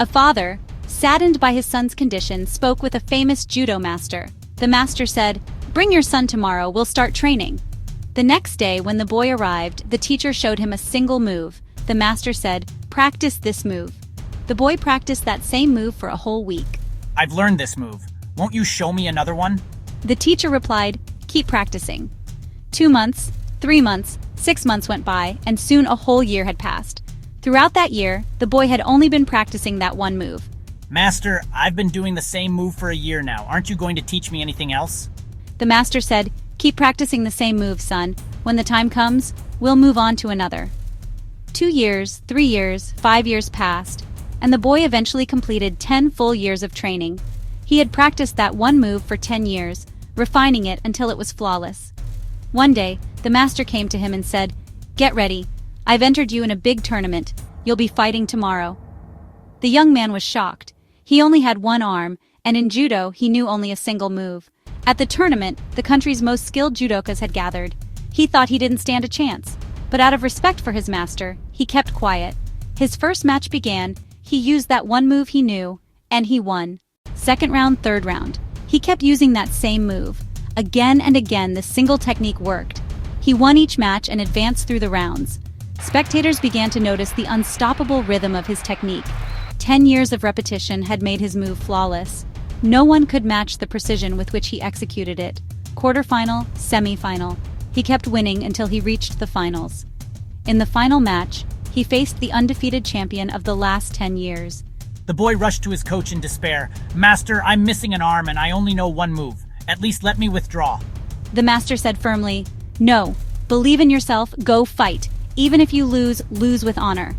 A father, saddened by his son's condition, spoke with a famous judo master. The master said, "Bring your son tomorrow, we'll start training." The next day, when the boy arrived, the teacher showed him a single move. The master said, "Practice this move." The boy practiced that same move for a whole week. "I've learned this move. Won't you show me another one?" The teacher replied, "Keep practicing." 2 months, 3 months, 6 months went by, and soon a whole year had passed. Throughout that year, the boy had only been practicing that one move. "Master, I've been doing the same move for a year now. Aren't you going to teach me anything else?" The master said, "Keep practicing the same move, son. When the time comes, we'll move on to another." 2 years, 3 years, 5 years passed, and the boy eventually completed 10 full years of training. He had practiced that one move for 10 years, refining it until it was flawless. One day, the master came to him and said, "Get ready. I've entered you in a big tournament. You'll be fighting tomorrow." The young man was shocked. He only had one arm, and in judo he knew only a single move. At the tournament, the country's most skilled judokas had gathered. He thought he didn't stand a chance, but out of respect for his master, he kept quiet. His first match began, he used that one move he knew, and he won. Second round, third round. He kept using that same move. Again and again, the single technique worked. He won each match and advanced through the rounds. Spectators began to notice the unstoppable rhythm of his technique. 10 years of repetition had made his move flawless. No one could match the precision with which he executed it. Quarterfinal, semi-final. He kept winning until he reached the finals. In the final match, he faced the undefeated champion of the last 10 years. The boy rushed to his coach in despair. "Master, I'm missing an arm and I only know one move. At least let me withdraw." The master said firmly, "No, believe in yourself, go fight. Even if you lose, lose with honor."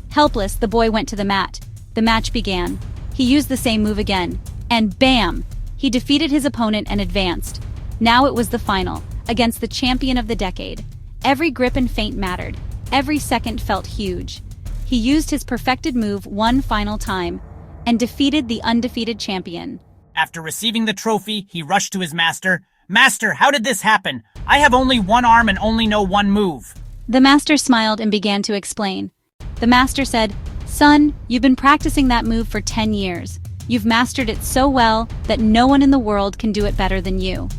Helpless, the boy went to the mat. The match began. He used the same move again, and bam! He defeated his opponent and advanced. Now it was the final, against the champion of the decade. Every grip and feint mattered. Every second felt huge. He used his perfected move one final time, and defeated the undefeated champion. After receiving the trophy, he rushed to his master. "Master, how did this happen? I have only one arm and only know one move." The master smiled and began to explain. The master said, "Son, you've been practicing that move for 10 years. You've mastered it so well that no one in the world can do it better than you."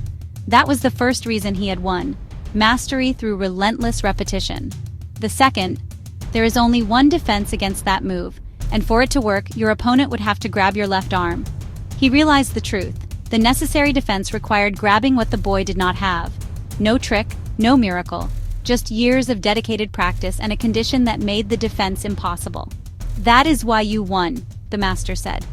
That was the first reason he had won. Mastery through relentless repetition. The second, there is only one defense against that move, and for it to work, your opponent would have to grab your left arm. He realized the truth. The necessary defense required grabbing what the boy did not have. No trick, no miracle. Just years of dedicated practice and a condition that made the defense impossible. "That is why you won," the master said.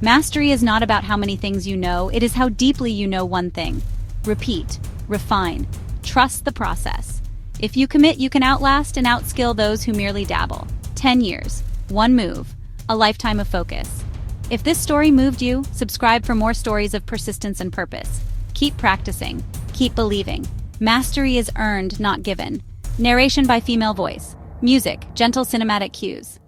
Mastery is not about how many things you know, it is how deeply you know one thing. Repeat, refine, trust the process. If you commit, you can outlast and outskill those who merely dabble. 10 years, one move, a lifetime of focus. If this story moved you, subscribe for more stories of persistence and purpose. Keep practicing, keep believing. Mastery is earned, not given. Narration by female voice. Music, gentle cinematic cues.